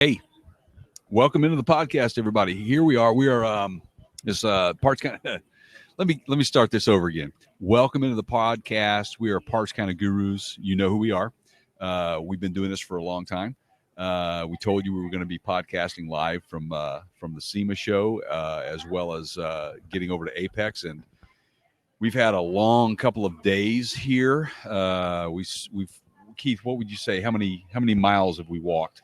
Hey, welcome into the podcast, everybody. Here we are. We are this parts kind of. let me start this over again. Welcome into the podcast. We are Parts Kind of Gurus. You know who we are. We've been doing this for a long time. We told you we were going to be podcasting live from the SEMA show, as well as getting over to AAPEX, and we've had a long couple of days here. We've Keith, what would you say? How many miles have we walked?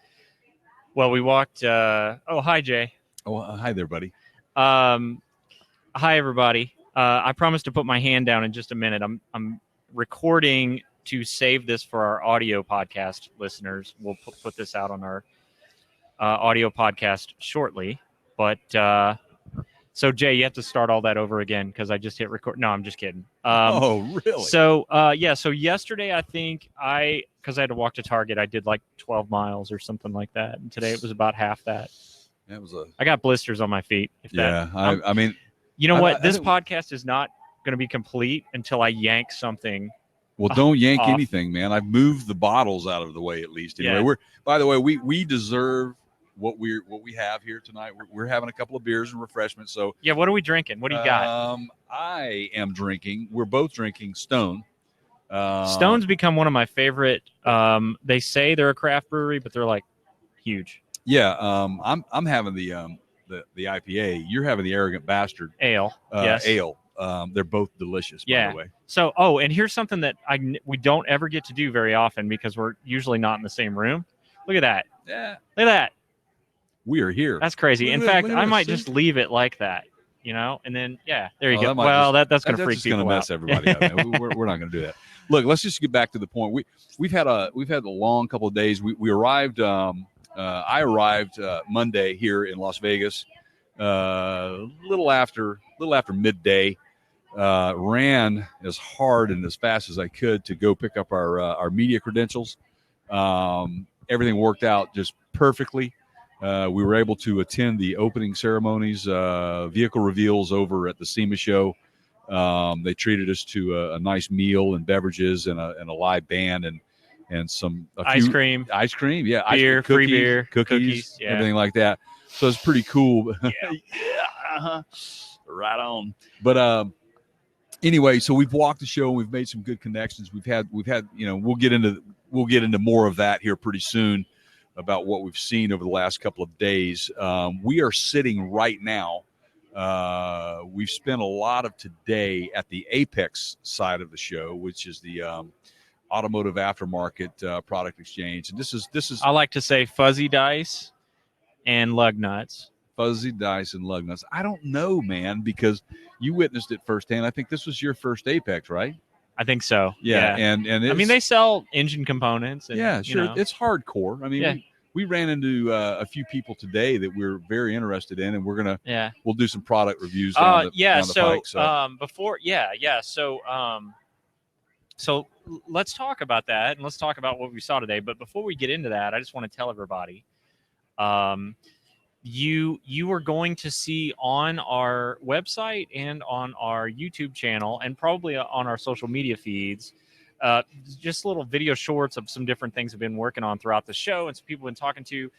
Well, we walked. Hi, Jay. Oh, hi there, buddy. Hi, everybody. I promise to put my hand down in just a minute. I'm recording to save this for our audio podcast listeners. We'll put this out on our audio podcast shortly. But so, Jay, you have to start all that over again because I just hit record. No, I'm just kidding. Oh, really? So, So yesterday, I think because I had to walk to Target, I did like 12 miles or something like that. And today it was about half that. I got blisters on my feet. I mean, you know what? This podcast is not going to be complete until I yank something. Well, don't yank anything, man. I've moved the bottles out of the way at least. Anyway, by the way, we deserve what we have here tonight. We're having a couple of beers and refreshments. So yeah, what are we drinking? What do you got? I am drinking. We're both drinking Stone. Stone's become one of my favorite. They say they're a craft brewery, but they're like huge. Yeah, I'm having the IPA. You're having the Arrogant Bastard Ale. Yes. Ale. They're both delicious, by the way. So, and here's something that we don't ever get to do very often because we're usually not in the same room. Look at that. Yeah. Look at that. We are here. That's crazy. In fact, I might just leave it like that, and then, there you go. That's going to freak people out. That's going to mess everybody up. We're not going to do that. Look, let's just get back to the point. We've had a long couple of days. We arrived. I arrived Monday here in Las Vegas, little after midday. Ran as hard and as fast as I could to go pick up our media credentials. Everything worked out just perfectly. We were able to attend the opening ceremonies, vehicle reveals over at the SEMA show. They treated us to a nice meal and beverages and a live band and some ice cream, yeah, beer, free beer, cookies, yeah. Everything like that. So it's pretty cool. Yeah. Right on. But anyway, so we've walked the show and we've made some good connections. We've had we'll get into more of that here pretty soon about what we've seen over the last couple of days. We are sitting right now. We've spent a lot of today at the AAPEX side of the show, which is the automotive aftermarket product exchange. And this is I like to say fuzzy dice and lug nuts. Fuzzy dice and lug nuts. I don't know, man, because you witnessed it firsthand. I think this was your first AAPEX, right? I think so. Yeah. And they sell engine components. And, yeah, sure. It's hardcore. I mean, we ran into a few people today that we're very interested in, and we'll do some product reviews. Down the pike, So let's talk about that, and let's talk about what we saw today. But before we get into that, I just want to tell everybody, you are going to see on our website and on our YouTube channel and probably on our social media feeds, just little video shorts of some different things I've been working on throughout the show and some people I've been talking to.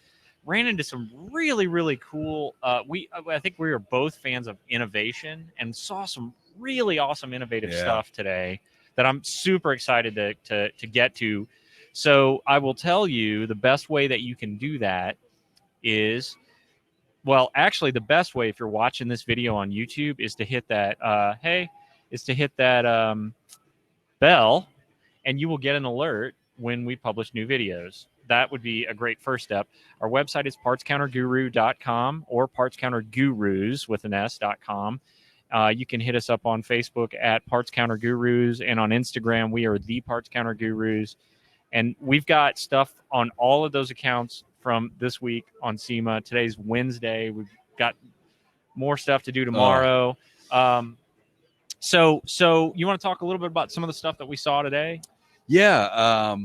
Ran into some really, really cool. I think we were both fans of innovation and saw some really awesome innovative stuff today that I'm super excited to get to. So I will tell you the best way that you can do that is, well, actually the best way if you're watching this video on YouTube is to hit that, bell, and you will get an alert when we publish new videos. That would be a great first step. Our website is partscounterguru.com or partscountergurus with an S.com. You can hit us up on Facebook at Parts Counter Gurus, and on Instagram, we are the Parts Counter Gurus. And we've got stuff on all of those accounts from this week on SEMA. Today's Wednesday. We've got more stuff to do tomorrow. So you want to talk a little bit about some of the stuff that we saw today? Yeah.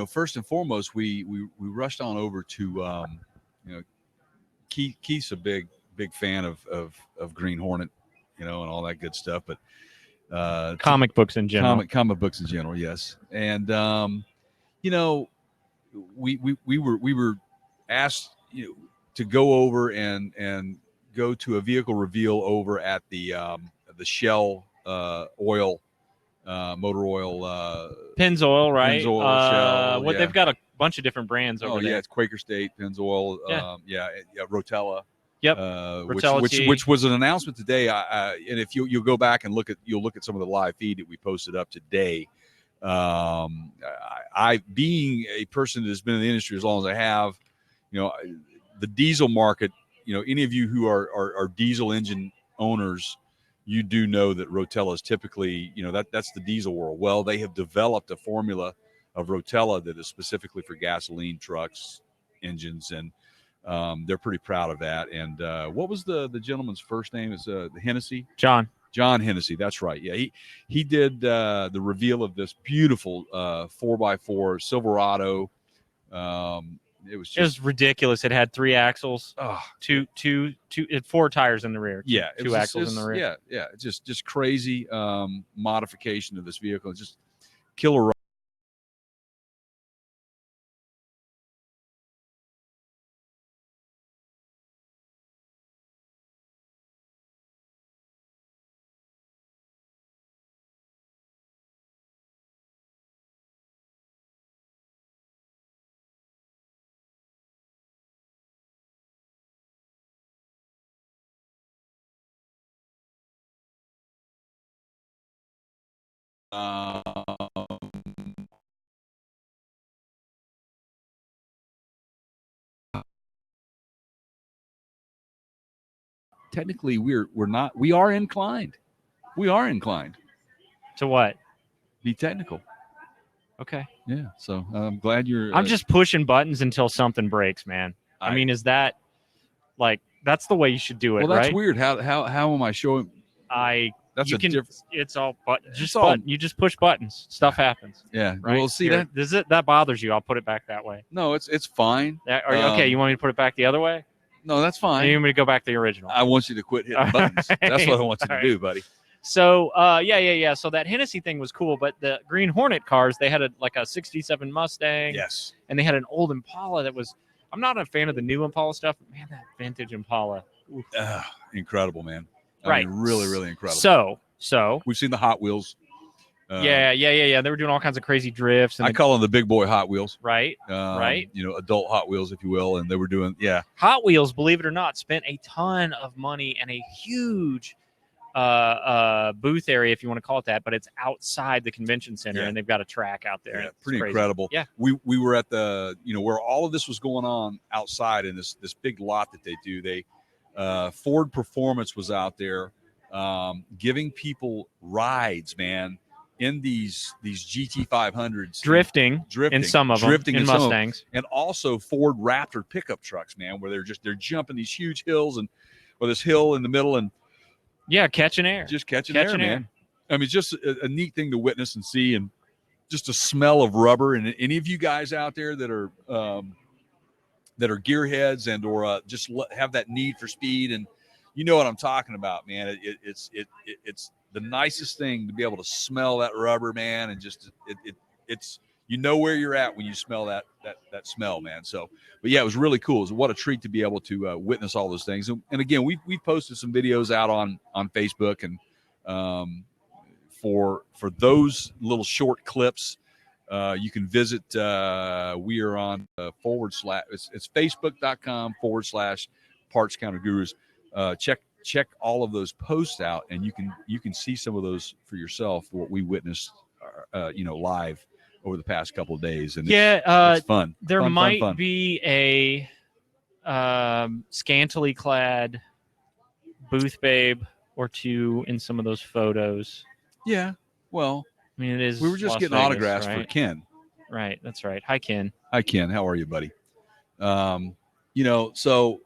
First and foremost, we rushed on over to, Keith's a big fan of Green Hornet, and all that good stuff. But comic books in general. Comic books in general, yes. And we were asked, to go over and go to a vehicle reveal over at the Shell oil, motor oil, Pennzoil, right? Pennzoil, Shell. What they've got a bunch of different brands over there. Yeah, it's Quaker State, Pennzoil, Rotella. Yep. Which was an announcement today. And if you'll go back and look at some of the live feed that we posted up today. I being a person that has been in the industry as long as I have, the diesel market, any of you who are diesel engine owners, you do know that Rotella is typically, that's the diesel world. Well, they have developed a formula of Rotella that is specifically for gasoline trucks, engines, and they're pretty proud of that. And what was the gentleman's first name? Is Hennessy? John Hennessy. That's right. Yeah, he did the reveal of this beautiful 4x4 Silverado. It was ridiculous. It had 3 axles, two, 4 tires in the rear. Two axles in the rear. Yeah. It's just crazy modification of this vehicle. It's just killer. Technically, we are inclined. We are inclined to what? Be technical. Okay. Yeah. So I'm glad you're. I'm just pushing buttons until something breaks, man. I mean, is that that's the way you should do it? Well, that's right? weird. How am I showing? It's all button. You just push buttons. Stuff happens. Yeah. Right? Well, see Here, that bothers you? I'll put it back that way. No, it's fine. Are you okay? You want me to put it back the other way? No, that's fine. You want me to go back to the original? I want you to quit hitting buttons. That's what I want you to do, buddy. So, yeah. So that Hennessy thing was cool, but the Green Hornet cars, they had a 67 Mustang. Yes. And they had an old Impala that was. I'm not a fan of the new Impala stuff, but man, that vintage Impala. Incredible, man. Right. I mean, really, really incredible. So we've seen the Hot Wheels. Yeah. They were doing all kinds of crazy drifts. And I call them the big boy Hot Wheels. Right. Right. Adult Hot Wheels, if you will. And they were doing, Hot Wheels, believe it or not, spent a ton of money and a huge booth area, if you want to call it that, but it's outside the convention center, and they've got a track out there. Yeah, pretty incredible. Yeah. We were at the, where all of this was going on outside in this big lot that they do. Ford Performance was out there giving people rides, man, in these GT500s, drifting in some of them, in Mustangs, and also Ford Raptor pickup trucks, man, where they're jumping these huge hills and this hill in the middle and catching air, just catching air, man. I mean, it's just a neat thing to witness and see, and just a smell of rubber. And any of you guys out there that are gearheads and or just have that need for speed, and you know what I'm talking about, man. It's the nicest thing to be able to smell that rubber, man, and just it's where you're at when you smell that smell, man. So, but yeah, it was really cool. What a treat to be able to witness all those things. And again, we posted some videos out on Facebook, and for those little short clips, you can visit. We are on / it's facebook.com/Parts Counter Gurus. Check all of those posts out, and you can see some of those for yourself. What we witnessed, live over the past couple of days, and it's fun. There fun, might fun. be a scantily clad booth babe or two in some of those photos. Yeah, well, I mean, it is. We were just Las getting Vegas, autographs right? for Ken. Right, that's right. Hi, Ken. Hi, Ken. How are you, buddy? So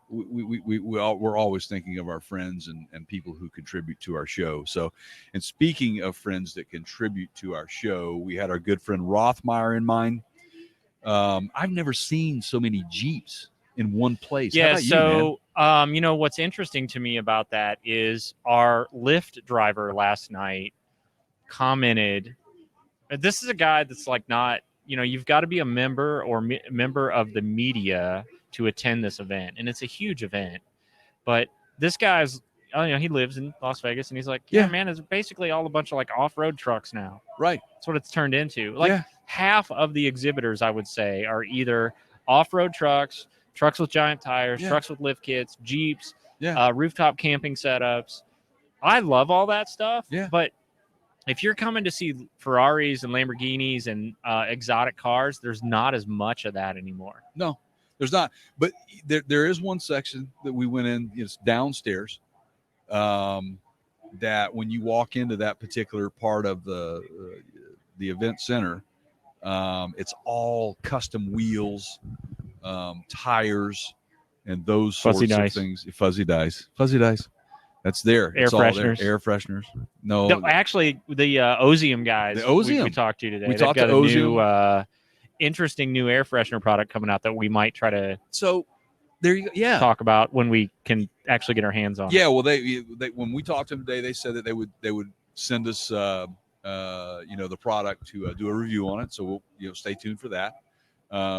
we're always thinking of our friends and people who contribute to our show. So, and speaking of friends that contribute to our show, we had our good friend Rothmeyer in mind. I've never seen so many Jeeps in one place. Yeah. How about you, man? What's interesting to me about that is our Lyft driver last night commented. This is a guy that's not. You've got to be a member or member of the media to attend this event, and it's a huge event. But this guy's, he lives in Las Vegas, and he's like, yeah, man, it's basically all a bunch of like off-road trucks now. Right. That's what it's turned into. Like half of the exhibitors, I would say, are either off-road trucks, trucks with giant tires, trucks with lift kits, Jeeps, rooftop camping setups. I love all that stuff. Yeah. But if you're coming to see Ferraris and Lamborghinis and exotic cars, there's not as much of that anymore. No, there's not. But there is one section that we went in. It's downstairs. That when you walk into that particular part of the event center, it's all custom wheels, tires, and those sorts of things. Fuzzy dice. That's there. Air fresheners. Air fresheners. No, actually, the Ozium guys. We talked to today. We talked got to a Ozium. New, interesting new air freshener product coming out that we might try to. So there you go. Yeah. Talk about when we can actually get our hands on. Yeah. Well, they when we talked to them today, they said that they would send us the product to do a review on it. So we'll stay tuned for that.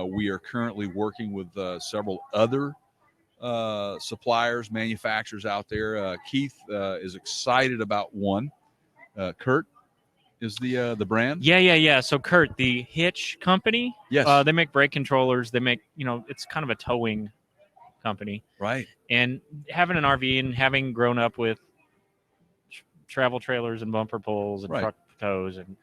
We are currently working with several other suppliers, manufacturers out there. Keith is excited about one. Kurt is the brand. Yeah. So Kurt, the Hitch Company. Yes. They make brake controllers. They make, it's kind of a towing company. Right. And having an RV and having grown up with travel trailers and bumper pulls and truck tows, and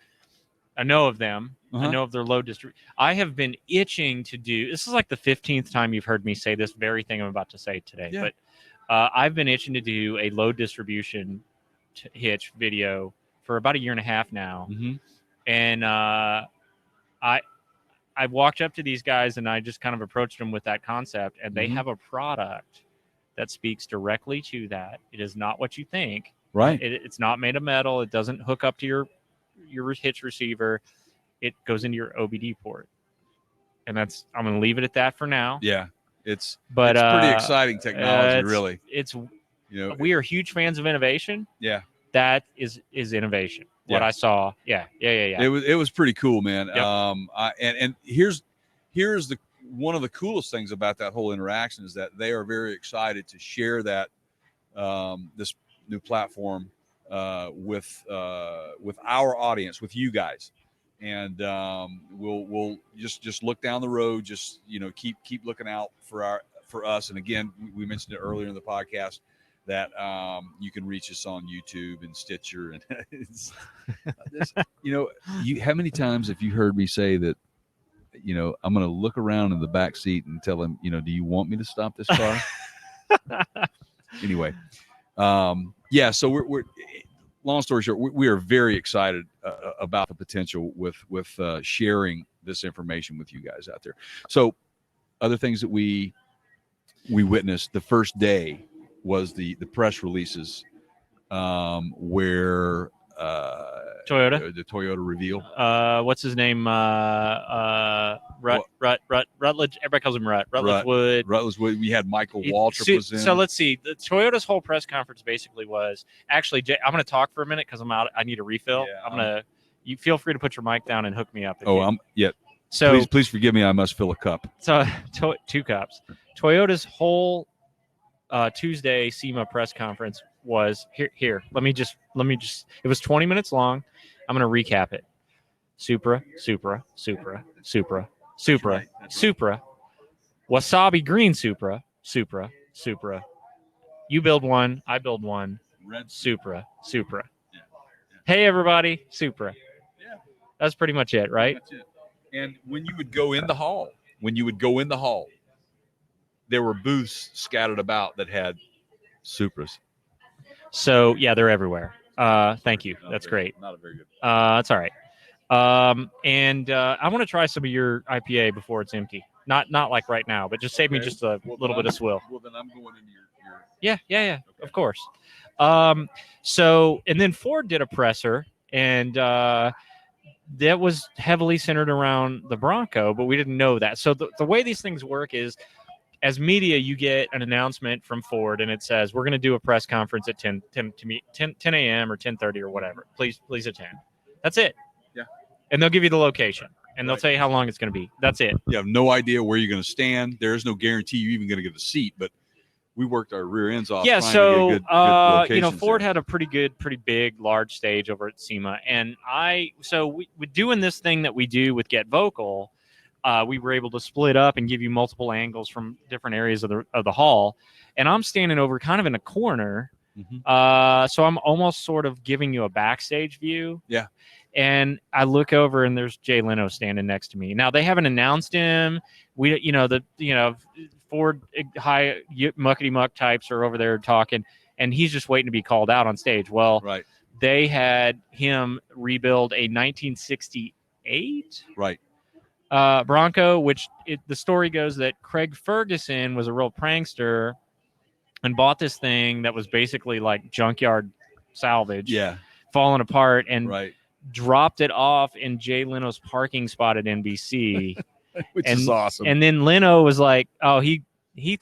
I know of them. I know of their load distribution. I have been itching to do. This is like the 15th time you've heard me say this very thing I'm about to say today. Yeah. But I've been itching to do a load distribution hitch video for about a year and a half now. Mm-hmm. And I walked up to these guys and I just kind of approached them with that concept, and they have a product that speaks directly to that. It is not what you think. Right. It's not made of metal. It doesn't hook up to your hitch receiver. It goes into your OBD port. And I'm going to leave it at that for now. Yeah. It's pretty exciting technology, really. We are huge fans of innovation. Yeah. That is innovation. What I saw. Yeah. It was pretty cool, man. Yep. And here's the one of the coolest things about that whole interaction is that they are very excited to share that this new platform with our audience, with you guys. And we'll just look down the road, just keep looking out for us. And again, we mentioned it earlier in the podcast that you can reach us on YouTube and Stitcher. And how many times have you heard me say that, I'm going to look around in the back seat and tell him, do you want me to stop this car? Anyway. So we're long story short, we are very excited about the potential with sharing this information with you guys out there. So other things that we witnessed the first day was the press releases where the Toyota reveal. What's his name? Rutledge. Everybody calls him Rut. Rutledge Wood. We had Michael Waltrip was in. So let's see. The Toyota's whole press conference basically was actually. Jay, I'm going to talk for a minute because I'm out. I need a refill. Yeah, You feel free to put your mic down and hook me up. So please forgive me. I must fill a cup. So 2 cups. Toyota's whole Tuesday SEMA press conference was here. Let me just. It was 20 minutes long. I'm going to recap it. Supra, Wasabi green Supra. You build one, I build one. Red Supra. Yeah. Hey everybody, Supra. Yeah. That's pretty much it, right? That's it. And when you would go in the hall, there were booths scattered about that had Supras. So yeah, they're everywhere. Thank you. That's great. Not a very good. That's all right. And I want to try some of your IPA before it's empty. Not like right now, but just save me just a little bit of swill. Well, then I'm going into your... Yeah. Okay. Of course. So, and then Ford did a presser, and that was heavily centered around the Bronco, but we didn't know that. So the way these things work is, as media, you get an announcement from Ford, and it says, we're going to do a press conference at 10 a.m. or 10:30 or whatever. Please attend. That's it. Yeah. And they'll give you the location. and they'll tell you how long it's going to be. That's it. You have no idea where you're going to stand. There's no guarantee you're even going to get a seat, but we worked our rear ends off. Yeah, trying so to get good you know, locations Ford there. had a pretty big, large stage over at SEMA, and we're doing this thing that we do with Get Vocal. We were able to split up and give you multiple angles from different areas of the hall, and I'm standing over kind of in a corner, so I'm almost sort of giving you a backstage view. Yeah. And I look over and there's Jay Leno standing next to me. Now they haven't announced him. Ford high muckety muck types are over there talking, and he's just waiting to be called out on stage. Well, Right. They had him rebuild a 1968 Bronco, which the story goes that Craig Ferguson was a real prankster and bought this thing that was basically like junkyard salvage, falling apart, and dropped it off in Jay Leno's parking spot at NBC. Which is awesome. And then Leno was like, oh, he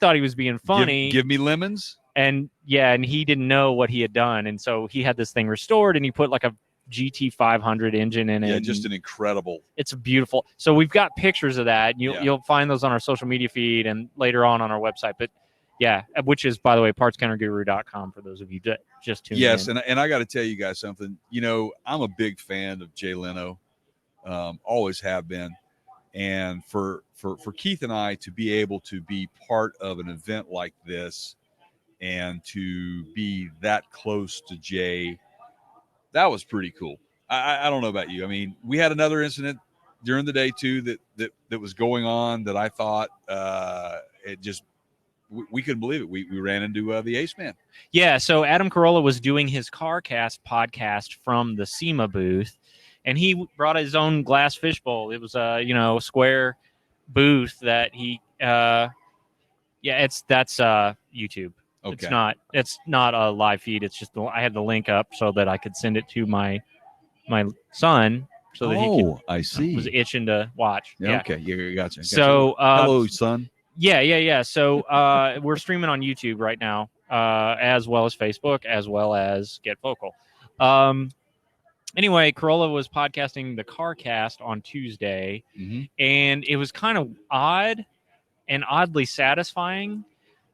thought he was being funny. Give me lemons. And he didn't know what he had done. And so he had this thing restored, and he put like a GT 500 engine in it. Yeah, just an incredible. It's beautiful. So we've got pictures of that. You'll find those on our social media feed and later on our website. But yeah, which is, by the way, partscounterguru.com for those of you that just tuned in. Yes, and I got to tell you guys something. You know, I'm a big fan of Jay Leno. Always have been. And for Keith and I to be able to be part of an event like this and to be that close to Jay, that was pretty cool. I don't know about you. I mean, we had another incident during the day too that was going on that I thought it just we couldn't believe it. We ran into the Ace Man. Yeah, so Adam Carolla was doing his CarCast podcast from the SEMA booth, and he brought his own glass fishbowl. It was a square booth that he that's YouTube. Okay. It's not a live feed. It's just I had the link up so that I could send it to my son so that he could. I see. Was itching to watch. Yeah. Okay. You gotcha. So hello, son. Yeah. So we're streaming on YouTube right now, as well as Facebook, as well as Get Vocal. Anyway, Carolla was podcasting the CarCast on Tuesday, and it was kind of odd and oddly satisfying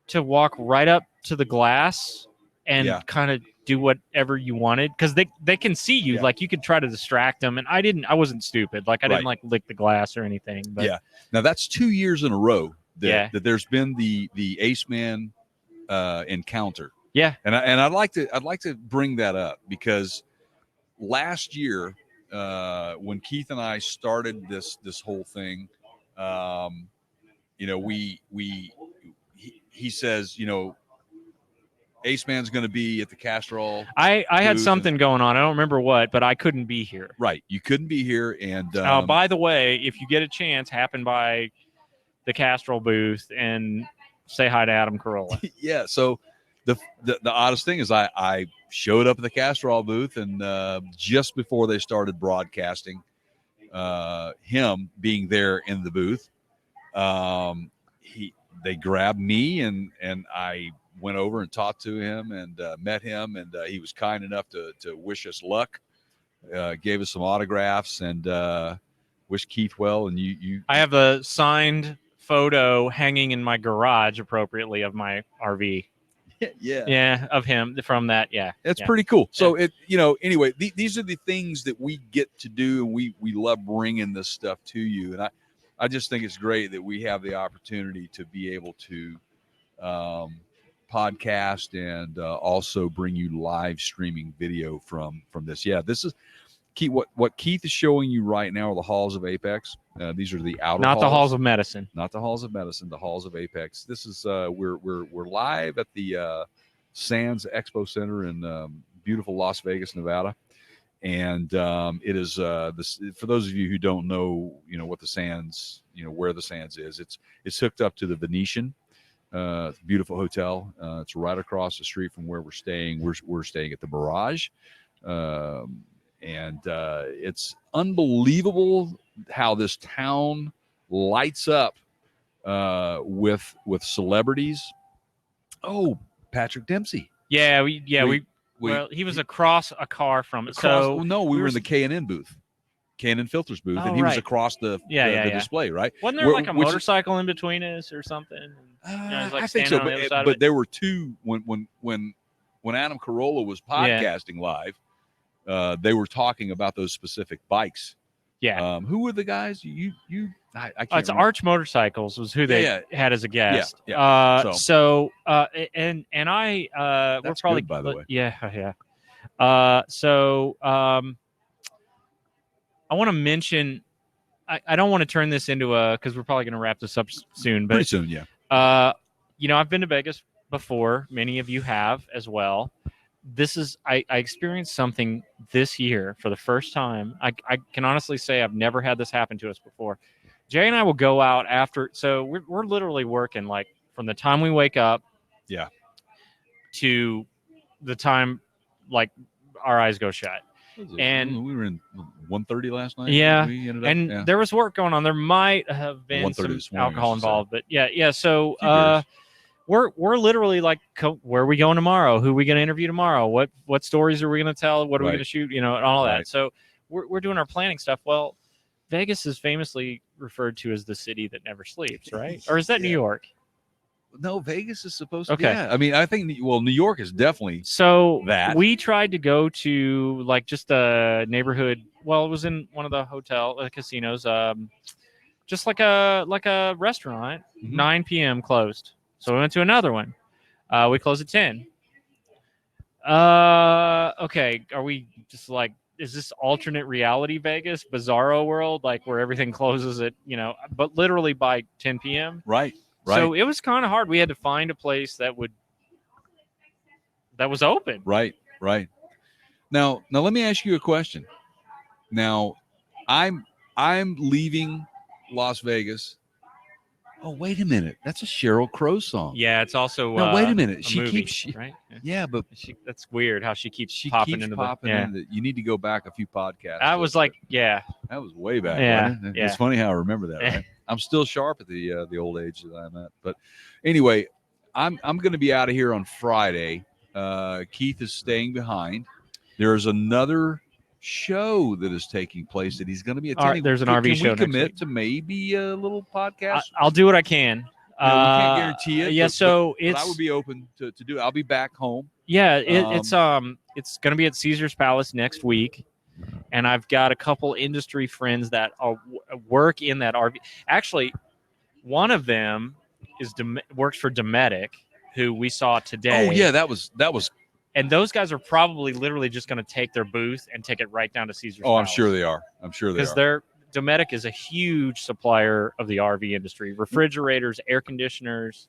to walk right up to the glass and kind of do whatever you wanted, because they can see you. Yeah. Like, you could try to distract them, and I wasn't stupid. Like, I didn't lick the glass or anything. But now that's 2 years in a row that there's been the Ace Man encounter. Yeah, and I'd like to bring that up because last year when Keith and I started this whole thing, he says, Ace Man's going to be at the Castrol. I had something going on. I don't remember what, but I couldn't be here. Right. You couldn't be here. And by the way, if you get a chance, happen by the Castrol booth and say hi to Adam Carolla. Yeah. So the oddest thing is I showed up at the Castrol booth, and just before they started broadcasting, him being there in the booth, they grabbed me and I went over and talked to him and met him, and he was kind enough to wish us luck, gave us some autographs, and wished Keith well. And you I have a signed photo hanging in my garage, appropriately, of my RV. Yeah, of him from that. It's pretty cool. So anyway, these are the things that we get to do, and we love bringing this stuff to you. And I just think it's great that we have the opportunity to be able to podcast and also bring you live streaming video from this. Yeah, this is Keith. What Keith is showing you right now are the halls of AAPEX. These are the outer not halls. The halls of medicine. Not the halls of medicine, the halls of AAPEX. This is we're live at the Sands Expo Center in beautiful Las Vegas, Nevada. And it is this, for those of you who don't know, what the Sands, where the Sands is, it's hooked up to the Venetian. It's a beautiful hotel. It's right across the street from where we're staying. We're staying at the Mirage. And it's unbelievable how this town lights up with celebrities. Oh, Patrick Dempsey. Well, he was across a car from it. We were in the K&N booth. Cannon Filters booth, Oh, and he was right. across the display, right? Wasn't there like a motorcycle in between us or something? I think so, but there were two when Adam Carolla was podcasting live. They were talking about those specific bikes. Yeah. Who were the guys? I can't. It's remember. Arch Motorcycles was who they had as a guest. Yeah. And I That's we're probably good, by the way. Yeah. I want to mention. I don't want to turn this into because we're probably going to wrap this up soon. But pretty soon, yeah. I've been to Vegas before. Many of you have as well. I experienced something this year for the first time. I can honestly say I've never had this happen to us before. Jay and I will go out after. So we're literally working like from the time we wake up, to the time like our eyes go shut. And we were in 1:30 last night. Yeah, there was work going on. There might have been some alcohol involved, but yeah. So we're literally like, where are we going tomorrow? Who are we going to interview tomorrow? What stories are we going to tell? What are we going to shoot? And all that. So we're doing our planning stuff. Well, Vegas is famously referred to as the city that never sleeps, right? Or is that New York? No, Vegas is supposed to. Okay. Yeah, I mean, I think New York is definitely that. We tried to go to like just a neighborhood. Well, it was in one of the casinos, just like a restaurant. 9 p.m. closed, so we went to another one. We closed at 10. Okay, are we just like? Is this alternate reality Vegas, bizarro world, like where everything closes at but literally by 10 p.m. Right. So it was kind of hard. We had to find a place that was open. Right. Now let me ask you a question. Now, I'm leaving Las Vegas. Oh, wait a minute. That's a Sheryl Crow song. Yeah, it's also. No, wait a minute. She keeps right. Yeah, but that's weird how she keeps popping into the. You need to go back a few podcasts. I was like, that was way back. Yeah, It's funny how I remember that. Right? I'm still sharp at the old age that I'm at. But anyway, I'm going to be out of here on Friday. Keith is staying behind. There's another show that is taking place that he's going to be attending. There's an RV show. Can we commit to maybe a little podcast? I'll do what I can. We can't guarantee it. Yeah, but I would be open to do it. I'll be back home. Yeah, it's going to be at Caesar's Palace next week. And I've got a couple industry friends that work in that RV. Actually, one of them works for Dometic, who we saw today. Oh yeah, that was. And those guys are probably literally just going to take their booth and take it right down to Caesar's Palace. I'm sure they are. Because Dometic is a huge supplier of the RV industry, refrigerators, air conditioners.